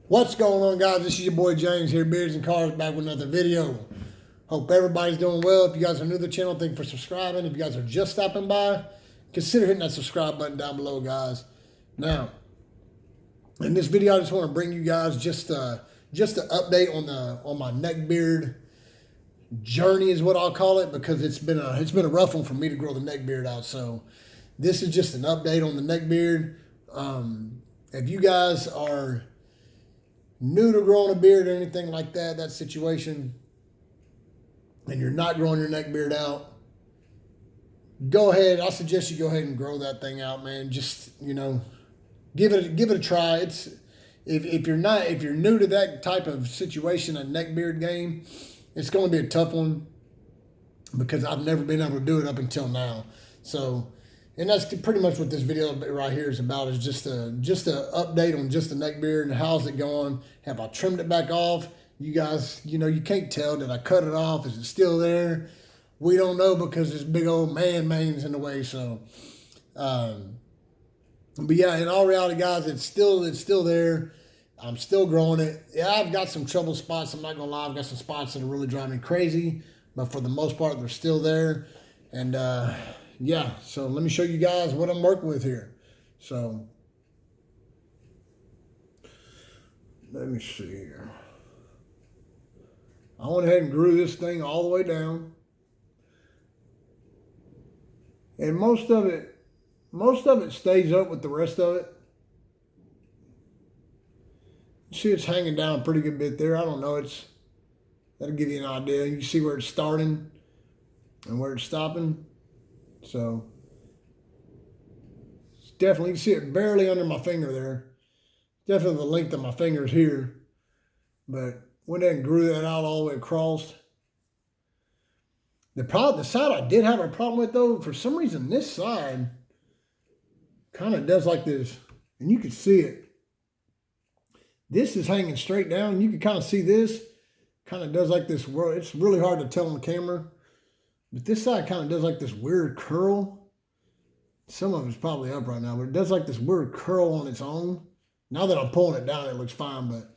What's going on, guys? This is your boy James here, Beards and Cars, back with another video. Hope everybody's doing well. If you guys are new to the channel, thank you for subscribing. If you guys are just stopping by, consider hitting that subscribe button down below, guys. Now, in this video, I just want to bring you guys just an update on my NeckBeard journey, is what I'll call it, because it's been a rough one for me to grow the NeckBeard out. So this is just an update on the NeckBeard. If you guys are new to growing a beard or anything like that situation, and you're not growing your NeckBeard out, go ahead. I suggest you go ahead and grow that thing out, man. Just, give it a try. It's if you're new to that type of situation, a NeckBeard game, it's going to be a tough one because I've never been able to do it up until now. So, and that's pretty much what this video right here is about, is just a update on just the NeckBeard and how's it going. Have I trimmed it back off? You guys, you can't tell. Did I cut it off? Is it still there? We don't know because this big old man's in the way. So, but yeah, in all reality, guys, it's still there. I'm still growing it. Yeah, I've got some trouble spots. I'm not gonna lie. I've got some spots that are really driving me crazy, but for the most part, they're still there. And yeah, so let me show you guys what I'm working with here. So let me see here. I went ahead and grew this thing all the way down. And most of it stays up with the rest of it. See, it's hanging down a pretty good bit there. I don't know, that'll give you an idea. You can see where it's starting and where it's stopping. So it's definitely, you can see it barely under my finger there. Definitely the length of my fingers here. But went ahead and grew that out all the way across. The side I did have a problem with, though, for some reason this side kind of does like this, and you can see it. This is hanging straight down, and you can kind of see this kind of does like this. It's really hard to tell on camera, but this side kind of does like this weird curl. Some of it's probably up right now, but it does like this weird curl on its own. Now that I'm pulling it down, it looks fine, but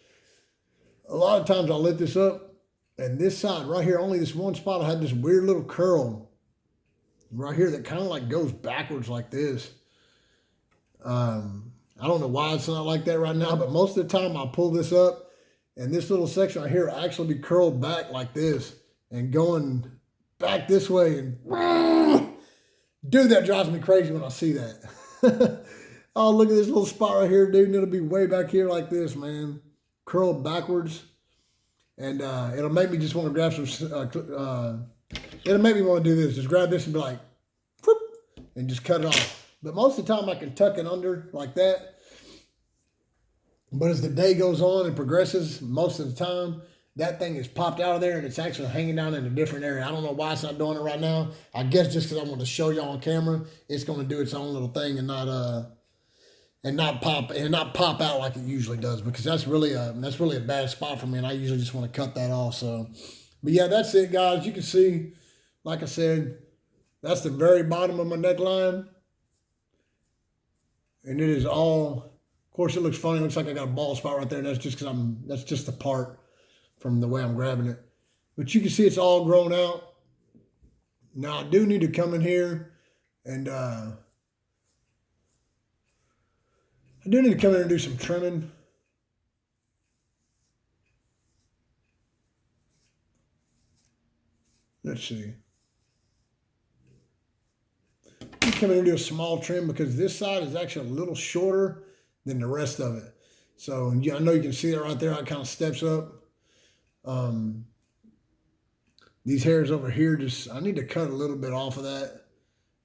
a lot of times I'll lift this up, and this side right here, only this one spot, I had this weird little curl right here that kind of like goes backwards like this. I don't know why it's not like that right now, but most of the time I'll pull this up, and this little section right here will actually be curled back like this and going back this way. And dude, that drives me crazy when I see that. Oh, look at this little spot right here, dude, and it'll be way back here like this, man. Curled backwards. And it'll make me just want to grab some, it'll make me want to do this. Just grab this and be like, whoop, and just cut it off. But most of the time I can tuck it under like that. But as the day goes on and progresses, most of the time, that thing is popped out of there and it's actually hanging down in a different area. I don't know why it's not doing it right now. I guess just because I want to show y'all on camera, it's going to do its own little thing and not pop out like it usually does, because that's really a bad spot for me, and I usually just want to cut that off. So, but yeah, that's it, guys. You can see, like I said, that's the very bottom of my neckline. And it is all, of course, it looks funny. It looks like I got a bald spot right there. And that's just because that's just the part from the way I'm grabbing it. But you can see it's all grown out. Now I do need to come in here and I do need to come in and do some trimming. Let's see. Come in and do a small trim because this side is actually a little shorter than the rest of it. So yeah, I know you can see that right there. How it kind of steps up. These hairs over here, I need to cut a little bit off of that.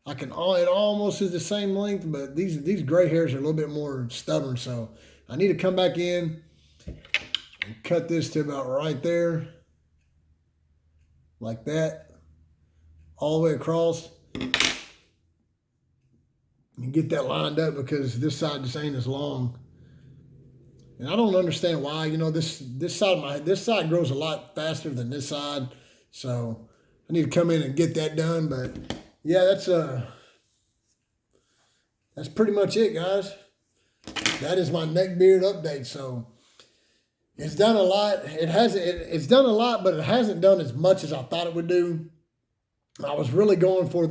It almost is the same length, but these gray hairs are a little bit more stubborn. So I need to come back in and cut this to about right there, like that, all the way across. And get that lined up because this side just ain't as long. And I don't understand why. This side grows a lot faster than this side. So I need to come in and get that done. But yeah, that's pretty much it, guys. That is my NeckBeard update. So It's done a lot. It's done a lot, but it hasn't done as much as I thought it would do. I was really going for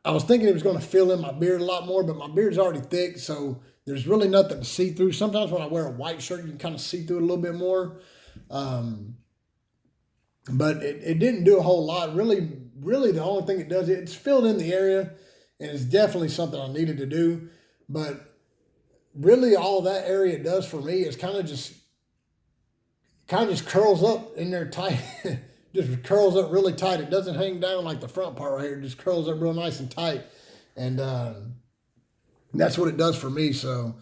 I was thinking it was going to fill in my beard a lot more, but my beard's already thick, so there's really nothing to see through. Sometimes when I wear a white shirt, you can kind of see through it a little bit more. But it didn't do a whole lot. Really, the only thing it does, it's filled in the area, and it's definitely something I needed to do. But really all that area does for me is kind of just curls up in there tight. Just curls up really tight. It doesn't hang down like the front part right here. It just curls up real nice and tight. And that's what it does for me. So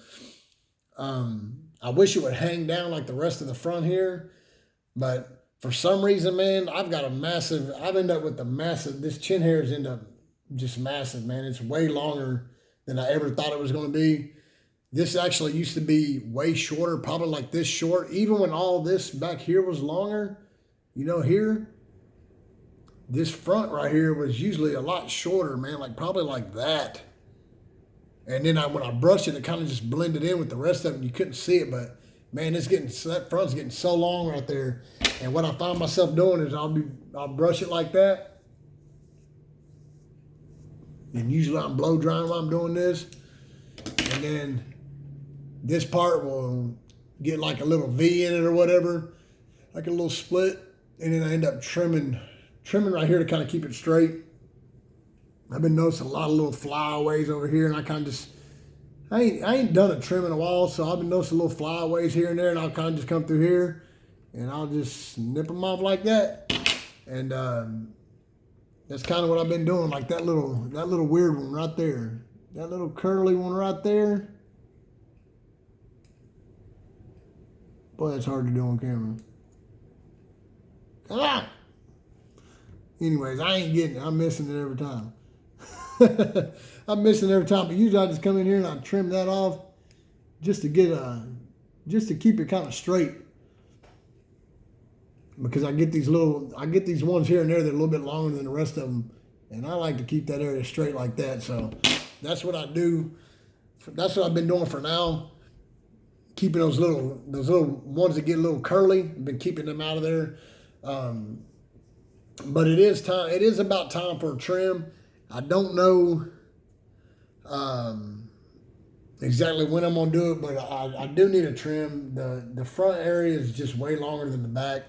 I wish it would hang down like the rest of the front here. But for some reason, man, I've ended up with this chin hair is end up just massive, man. It's way longer than I ever thought it was going to be. This actually used to be way shorter, probably like this short. Even when all this back here was longer, you know, here, this front right here was usually a lot shorter, man, like probably like that. And then when I brushed it, it kind of just blended in with the rest of it. You couldn't see it, but man, that front's getting so long right there. And what I find myself doing is I'll brush it like that. And usually I'm blow drying while I'm doing this. And then this part will get like a little V in it or whatever, like a little split. And then I end up trimming right here to kind of keep it straight. I've been noticing a lot of little flyaways over here, and I kind of just, I ain't done a trim in a while, so I've been noticing little flyaways here and there, and I'll kind of just come through here, and I'll just snip them off like that. And that's kind of what I've been doing, like that little weird one right there. That little curly one right there. Boy, that's hard to do on camera. Ah! Anyways, I ain't getting it. I'm missing it every time. I'm missing it every time. But usually I just come in here and I trim that off just to keep it kind of straight. Because I get these ones here and there that are a little bit longer than the rest of them. And I like to keep that area straight like that. So that's what I do. That's what I've been doing for now. Keeping those little ones that get a little curly. I've been keeping them out of there. But it is about time for a trim. I don't know exactly when I'm gonna do it, but I do need a trim. The front area is just way longer than the back,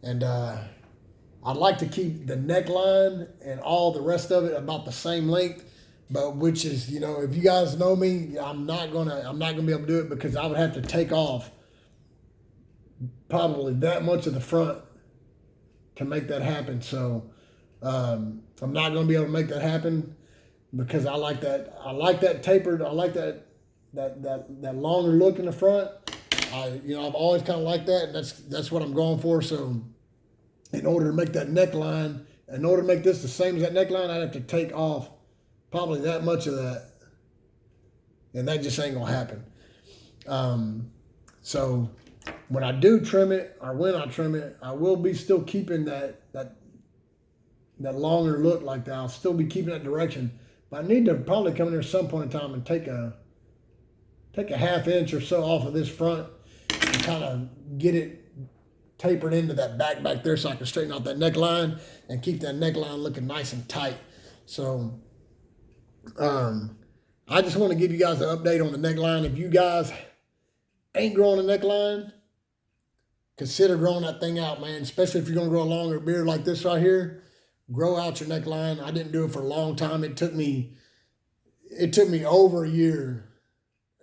and I'd like to keep the neckline and all the rest of it about the same length. But which is, you know, if you guys know me, I'm not gonna be able to do it because I would have to take off probably that much of the front to make that happen. So I'm not going to be able to make that happen because I like that tapered. I like that longer look in the front. I've always kind of liked that, and that's what I'm going for. So in order to make that neckline, in order to make this the same as that neckline, I'd have to take off probably that much of that, and that just ain't gonna happen. So when I do trim it, or when I trim it, I will be still keeping that longer look like that. I'll still be keeping that direction. But I need to probably come in there at some point in time and take a ½ inch or so off of this front and kind of get it tapered into that back there so I can straighten out that neckline and keep that neckline looking nice and tight. So I just want to give you guys an update on the neckline. If you guys ain't growing a neckline, consider growing that thing out, man. Especially if you're going to grow a longer beard like this right here. Grow out your neckline. I didn't do it for a long time. It took me over a year,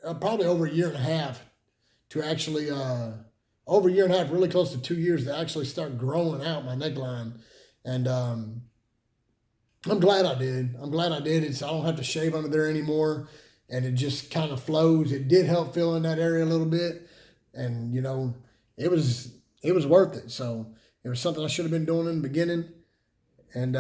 probably over a year and a half to actually, over a year and a half, really close to 2 years to actually start growing out my neckline. And I'm glad I did. I don't have to shave under there anymore. And it just kind of flows. It did help fill in that area a little bit. And, you know, it was worth it. So it was something I should have been doing in the beginning. And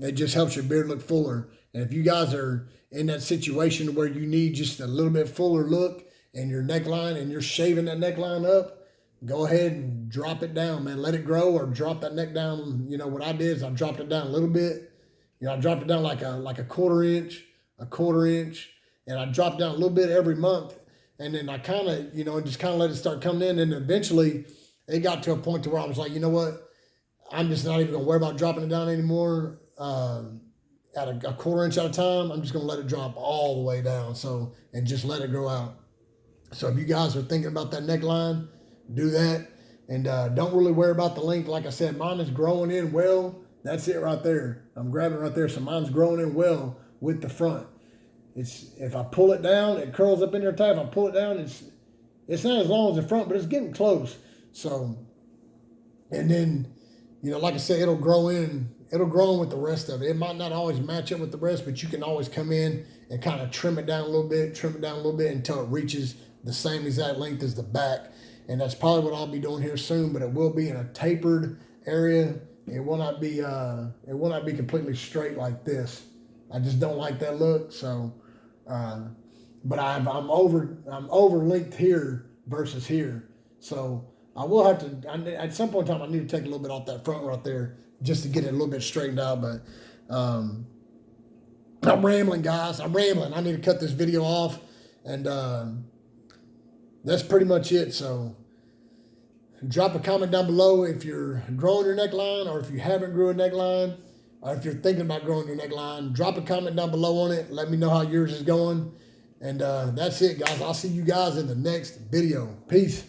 it just helps your beard look fuller. And if you guys are in that situation where you need just a little bit fuller look in your neckline and you're shaving that neckline up, go ahead and drop it down, man. Let it grow or drop that neck down. You know, what I did is I dropped it down a little bit. You know, I dropped it down like a quarter inch, and I dropped down a little bit every month And then I kind of, just kind of let it start coming in. And eventually it got to a point to where I was like, you know what? I'm just not even going to worry about dropping it down anymore at a quarter inch at a time. I'm just going to let it drop all the way down. So, and just let it grow out. So if you guys are thinking about that neckline, do that. And don't really worry about the length. Like I said, mine is growing in well. That's it right there. I'm grabbing right there. So mine's growing in well with the front. If I pull it down, it curls up in there tight. If I pull it down, it's not as long as the front, but it's getting close. So, and then, like I said, it'll grow in with the rest of it. It might not always match up with the rest, but you can always come in and kind of trim it down a little bit until it reaches the same exact length as the back. And that's probably what I'll be doing here soon, but it will be in a tapered area. It will not be completely straight like this. I just don't like that look. So, but I'm over length here versus here. So I will have to, at some point in time, I need to take a little bit off that front right there just to get it a little bit straightened out. But I'm rambling, guys. I'm rambling. I need to cut this video off. And that's pretty much it. So drop a comment down below if you're growing your neckline, or if you haven't grew a neckline, or if you're thinking about growing your neckline. Drop a comment down below on it. Let me know how yours is going. And that's it, guys. I'll see you guys in the next video. Peace.